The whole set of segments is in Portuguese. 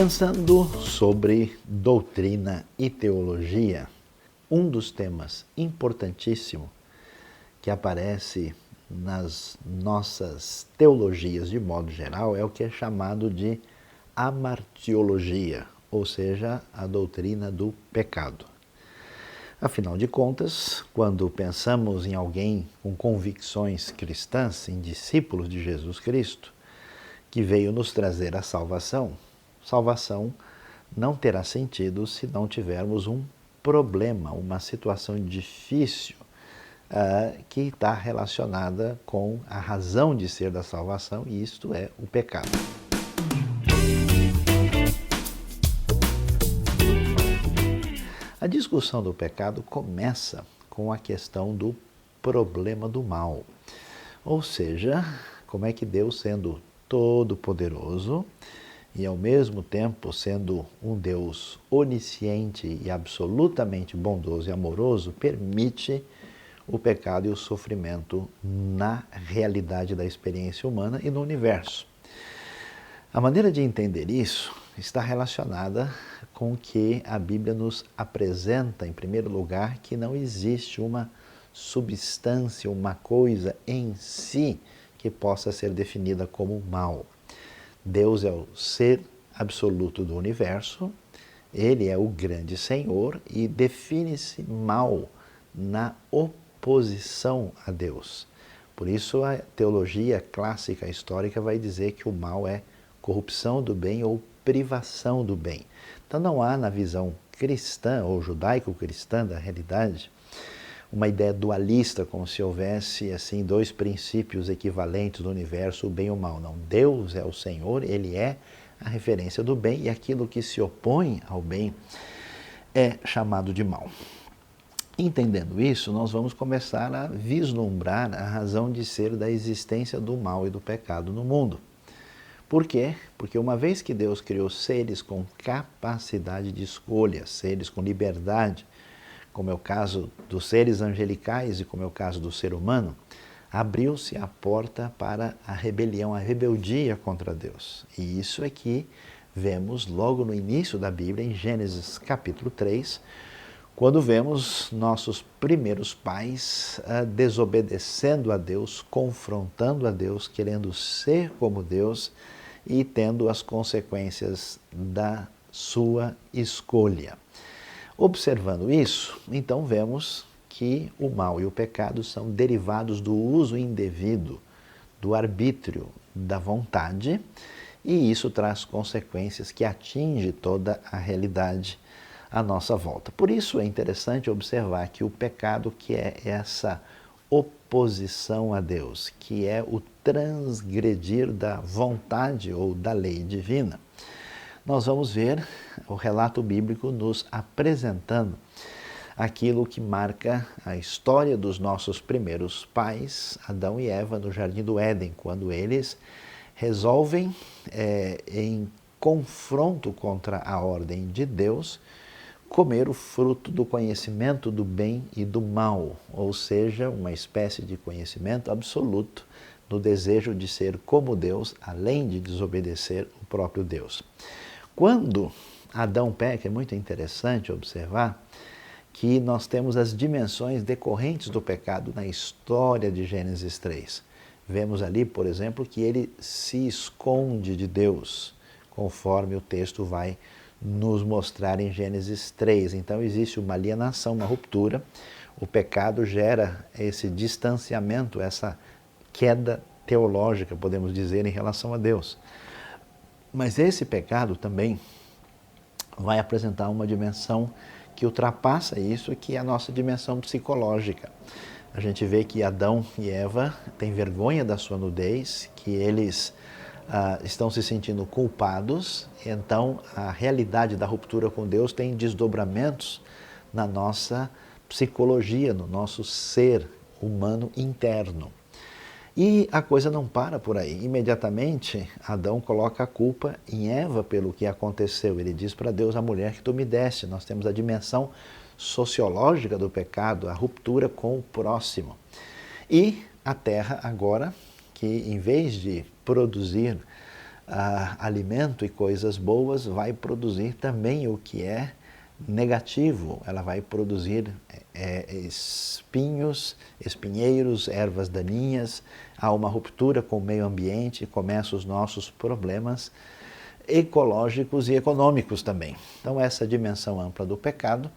Pensando sobre doutrina e teologia, um dos temas importantíssimos que aparece nas nossas teologias de modo geral é o que é chamado de amartiologia, ou seja, a doutrina do pecado. Afinal de contas, quando pensamos em alguém com convicções cristãs, em discípulos de Jesus Cristo, que veio nos trazer a salvação, salvação não terá sentido se não tivermos um problema, uma situação difícil que está relacionada com a razão de ser da salvação, e isto é o pecado. A discussão do pecado começa com a questão do problema do mal. Ou seja, como é que Deus, sendo todo-poderoso e ao mesmo tempo sendo um Deus onisciente e absolutamente bondoso e amoroso, permite o pecado e o sofrimento na realidade da experiência humana e no universo. A maneira de entender isso está relacionada com que a Bíblia nos apresenta, em primeiro lugar, que não existe uma substância, uma coisa em si que possa ser definida como mal. Deus é o ser absoluto do universo, Ele é o grande Senhor e define-se mal na oposição a Deus. Por isso a teologia clássica histórica vai dizer que o mal é corrupção do bem ou privação do bem. Então não há na visão cristã ou judaico-cristã da realidade uma ideia dualista, como se houvesse assim dois princípios equivalentes do universo, o bem e o mal. Não, Deus é o Senhor, Ele é a referência do bem e aquilo que se opõe ao bem é chamado de mal. Entendendo isso, nós vamos começar a vislumbrar a razão de ser da existência do mal e do pecado no mundo. Por quê? Porque uma vez que Deus criou seres com capacidade de escolha, seres com liberdade, como é o caso dos seres angelicais e como é o caso do ser humano, abriu-se a porta para a rebelião, a rebeldia contra Deus. E isso é que vemos logo no início da Bíblia, em Gênesis capítulo 3, quando vemos nossos primeiros pais desobedecendo a Deus, confrontando a Deus, querendo ser como Deus e tendo as consequências da sua escolha. Observando isso, então vemos que o mal e o pecado são derivados do uso indevido, do arbítrio, da vontade, e isso traz consequências que atingem toda a realidade à nossa volta. Por isso é interessante observar que o pecado, que é essa oposição a Deus, que é o transgredir da vontade ou da lei divina, nós vamos ver o relato bíblico nos apresentando aquilo que marca a história dos nossos primeiros pais, Adão e Eva, no Jardim do Éden, quando eles resolvem, em confronto contra a ordem de Deus, comer o fruto do conhecimento do bem e do mal, ou seja, uma espécie de conhecimento absoluto no desejo de ser como Deus, além de desobedecer o próprio Deus. Quando Adão peca, é muito interessante observar que nós temos as dimensões decorrentes do pecado na história de Gênesis 3. Vemos ali, por exemplo, que ele se esconde de Deus, conforme o texto vai nos mostrar em Gênesis 3. Então existe uma alienação, uma ruptura. O pecado gera esse distanciamento, essa queda teológica, podemos dizer, em relação a Deus. Mas esse pecado também vai apresentar uma dimensão que ultrapassa isso, que é a nossa dimensão psicológica. A gente vê que Adão e Eva têm vergonha da sua nudez, que eles estão se sentindo culpados, então a realidade da ruptura com Deus tem desdobramentos na nossa psicologia, no nosso ser humano interno. E a coisa não para por aí. Imediatamente, Adão coloca a culpa em Eva pelo que aconteceu. Ele diz para Deus, a mulher que tu me deste. Nós temos a dimensão sociológica do pecado, a ruptura com o próximo. E a terra agora, que em vez de produzir alimento e coisas boas, vai produzir também o que é negativo. Ela vai produzir espinhos, espinheiros, ervas daninhas. Há uma ruptura com o meio ambiente, começam os nossos problemas ecológicos e econômicos também. Então essa dimensão ampla do pecado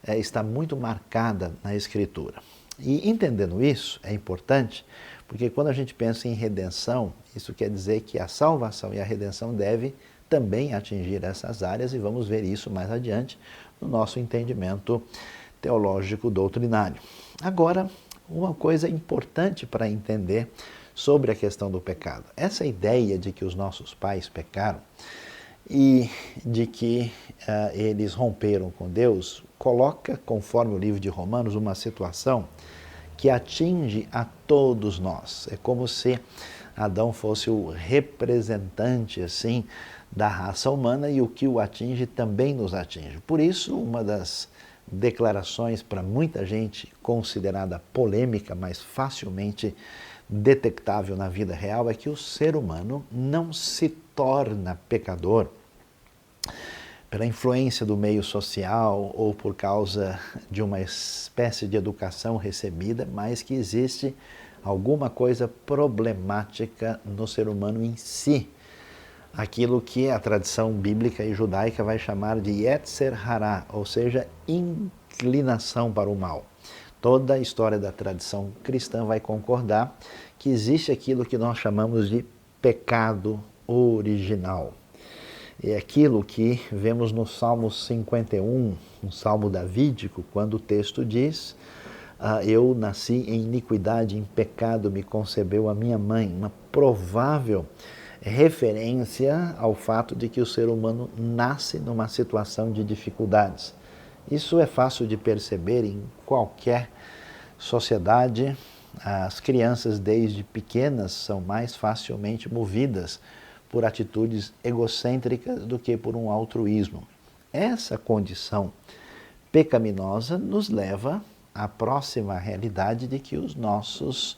está muito marcada na Escritura. E entendendo isso é importante, porque quando a gente pensa em redenção, isso quer dizer que a salvação e a redenção devem também atingir essas áreas, e vamos ver isso mais adiante no nosso entendimento teológico doutrinário. Agora, uma coisa importante para entender sobre a questão do pecado. Essa ideia de que os nossos pais pecaram e de que eles romperam com Deus, coloca, conforme o livro de Romanos, uma situação que atinge a todos nós. É como se Adão fosse o representante, assim, da raça humana, e o que o atinge também nos atinge. Por isso, uma das declarações para muita gente considerada polêmica, mas facilmente detectável na vida real, é que o ser humano não se torna pecador pela influência do meio social ou por causa de uma espécie de educação recebida, mas que existe alguma coisa problemática no ser humano em si. Aquilo que a tradição bíblica e judaica vai chamar de Yetzer Hará, ou seja, inclinação para o mal. Toda a história da tradição cristã vai concordar que existe aquilo que nós chamamos de pecado original. É aquilo que vemos no Salmo 51, um salmo davídico, quando o texto diz: eu nasci em iniquidade, em pecado me concebeu a minha mãe. Uma provável referência ao fato de que o ser humano nasce numa situação de dificuldades. Isso é fácil de perceber em qualquer sociedade. As crianças, desde pequenas, são mais facilmente movidas por atitudes egocêntricas do que por um altruísmo. Essa condição pecaminosa nos leva à próxima realidade de que os nossos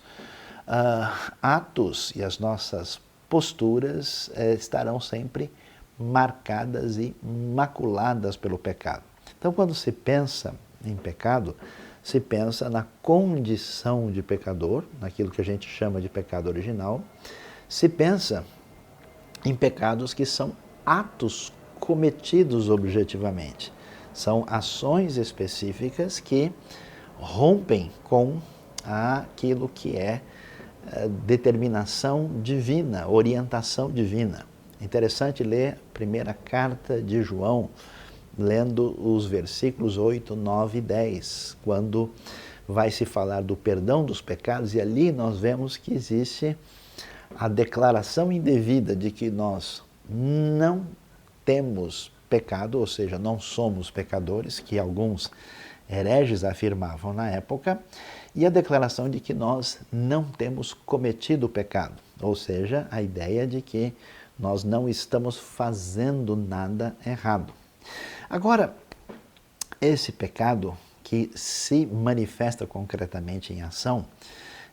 atos e as nossas posturas estarão sempre marcadas e maculadas pelo pecado. Então, quando se pensa em pecado, se pensa na condição de pecador, naquilo que a gente chama de pecado original, se pensa em pecados que são atos cometidos objetivamente. São ações específicas que rompem com aquilo que é determinação divina, orientação divina. É interessante ler a primeira carta de João, lendo os versículos 8, 9 e 10, quando vai se falar do perdão dos pecados, e ali nós vemos que existe a declaração indevida de que nós não temos pecado, ou seja, não somos pecadores, que alguns hereges afirmavam na época, e a declaração de que nós não temos cometido pecado, ou seja, a ideia de que nós não estamos fazendo nada errado. Agora, esse pecado que se manifesta concretamente em ação,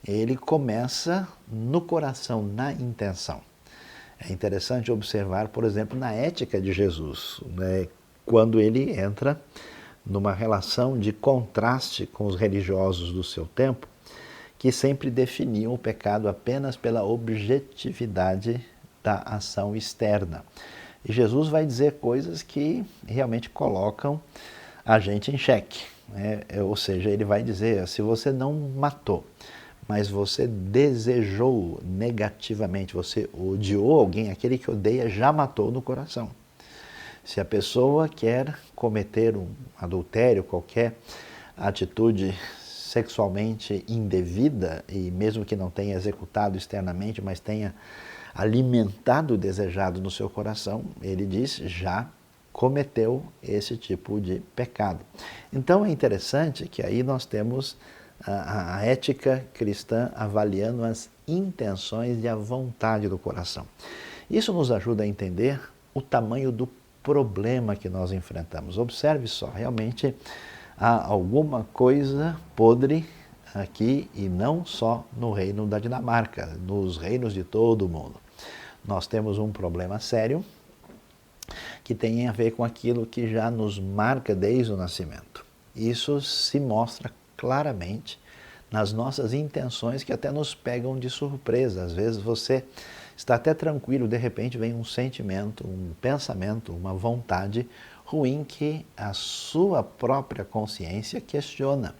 ele começa no coração, na intenção. É interessante observar, por exemplo, na ética de Jesus, né, quando ele entra numa relação de contraste com os religiosos do seu tempo, que sempre definiam o pecado apenas pela objetividade da ação externa. E Jesus vai dizer coisas que realmente colocam a gente em xeque, né? Ou seja, ele vai dizer: se você não matou, mas você desejou negativamente, você odiou alguém, aquele que odeia já matou no coração. Se a pessoa quer cometer um adultério, qualquer atitude sexualmente indevida, e mesmo que não tenha executado externamente, mas tenha alimentado o desejado no seu coração, ele diz, já cometeu esse tipo de pecado. Então é interessante que aí nós temos a ética cristã avaliando as intenções e a vontade do coração. Isso nos ajuda a entender o tamanho do problema que nós enfrentamos. Observe só, realmente há alguma coisa podre aqui, e não só no reino da Dinamarca, nos reinos de todo o mundo. Nós temos um problema sério que tem a ver com aquilo que já nos marca desde o nascimento. Isso se mostra claramente nas nossas intenções que até nos pegam de surpresa. Às vezes você está até tranquilo, de repente vem um sentimento, um pensamento, uma vontade ruim que a sua própria consciência questiona.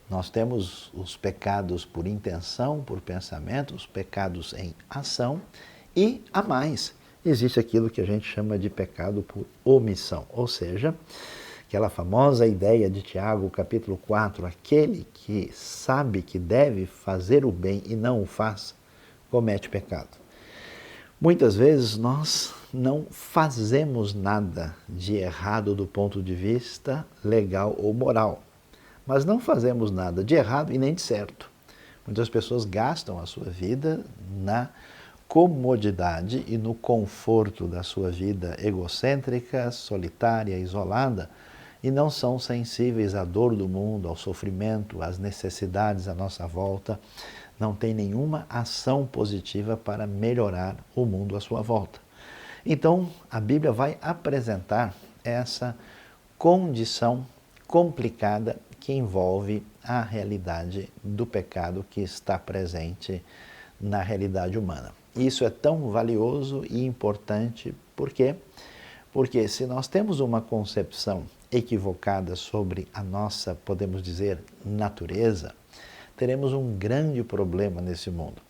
Nós temos os pecados por intenção, por pensamento, os pecados em ação e, a mais, existe aquilo que a gente chama de pecado por omissão, ou seja, aquela famosa ideia de Tiago, capítulo 4, aquele que sabe que deve fazer o bem e não o faz, comete pecado. Muitas vezes nós não fazemos nada de errado do ponto de vista legal ou moral, mas não fazemos nada de errado e nem de certo. Muitas pessoas gastam a sua vida na comodidade e no conforto da sua vida egocêntrica, solitária, isolada, e não são sensíveis à dor do mundo, ao sofrimento, às necessidades à nossa volta, não tem nenhuma ação positiva para melhorar o mundo à sua volta. Então, a Bíblia vai apresentar essa condição complicada que envolve a realidade do pecado que está presente na realidade humana. Isso é tão valioso e importante, por quê? Porque se nós temos uma concepção equivocada sobre a nossa, podemos dizer, natureza, teremos um grande problema nesse mundo.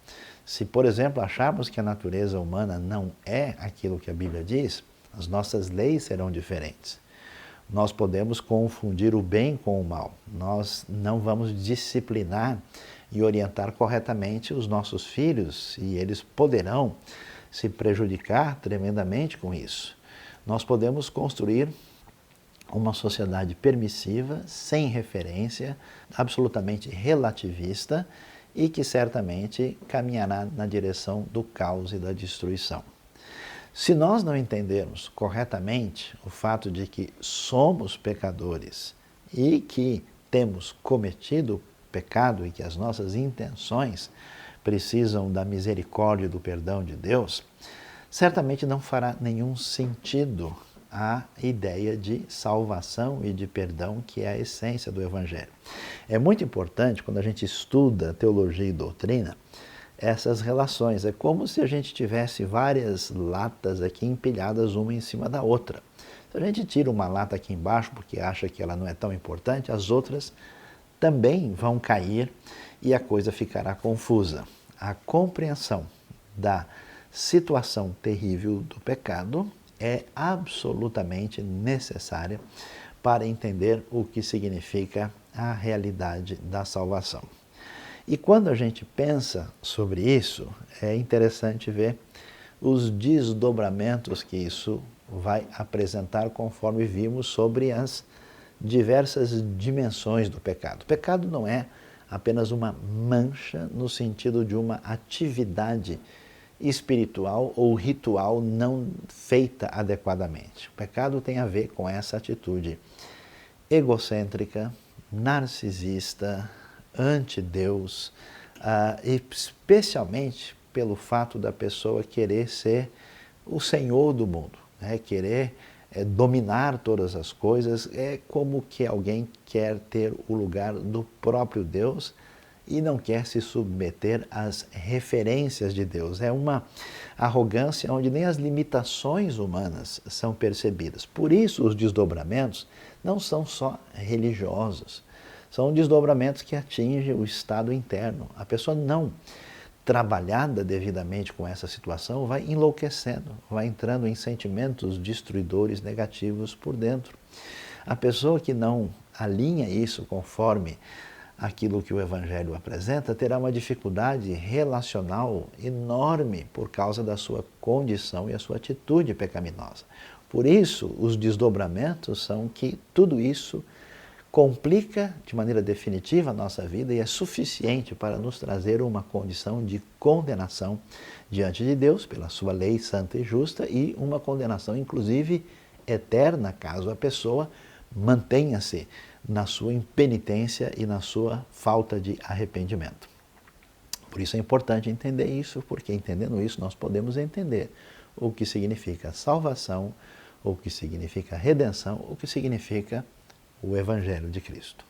Se, por exemplo, acharmos que a natureza humana não é aquilo que a Bíblia diz, as nossas leis serão diferentes. Nós podemos confundir o bem com o mal. Nós não vamos disciplinar e orientar corretamente os nossos filhos e eles poderão se prejudicar tremendamente com isso. Nós podemos construir uma sociedade permissiva, sem referência, absolutamente relativista e que certamente caminhará na direção do caos e da destruição. Se nós não entendermos corretamente o fato de que somos pecadores e que temos cometido pecado e que as nossas intenções precisam da misericórdia e do perdão de Deus, certamente não fará nenhum sentido a ideia de salvação e de perdão, que é a essência do Evangelho. É muito importante, quando a gente estuda teologia e doutrina, essas relações. É como se a gente tivesse várias latas aqui empilhadas uma em cima da outra. Se a gente tira uma lata aqui embaixo porque acha que ela não é tão importante, as outras também vão cair e a coisa ficará confusa. A compreensão da situação terrível do pecado é absolutamente necessária para entender o que significa a realidade da salvação. E quando a gente pensa sobre isso, é interessante ver os desdobramentos que isso vai apresentar conforme vimos sobre as diversas dimensões do pecado. O pecado não é apenas uma mancha no sentido de uma atividade espiritual ou ritual não feita adequadamente. O pecado tem a ver com essa atitude egocêntrica, narcisista, anti-Deus, especialmente pelo fato da pessoa querer ser o senhor do mundo, querer dominar todas as coisas. É como que alguém quer ter o lugar do próprio Deus e não quer se submeter às referências de Deus. É uma arrogância onde nem as limitações humanas são percebidas. Por isso os desdobramentos não são só religiosos, são desdobramentos que atingem o estado interno. A pessoa não trabalhada devidamente com essa situação vai enlouquecendo, vai entrando em sentimentos destruidores negativos por dentro. A pessoa que não alinha isso conforme aquilo que o Evangelho apresenta terá uma dificuldade relacional enorme por causa da sua condição e a sua atitude pecaminosa. Por isso, os desdobramentos são que tudo isso complica de maneira definitiva a nossa vida e é suficiente para nos trazer uma condição de condenação diante de Deus pela sua lei santa e justa e uma condenação, inclusive, eterna, caso a pessoa mantenha-se na sua impenitência e na sua falta de arrependimento. Por isso é importante entender isso, porque entendendo isso nós podemos entender o que significa salvação, o que significa redenção, o que significa o Evangelho de Cristo.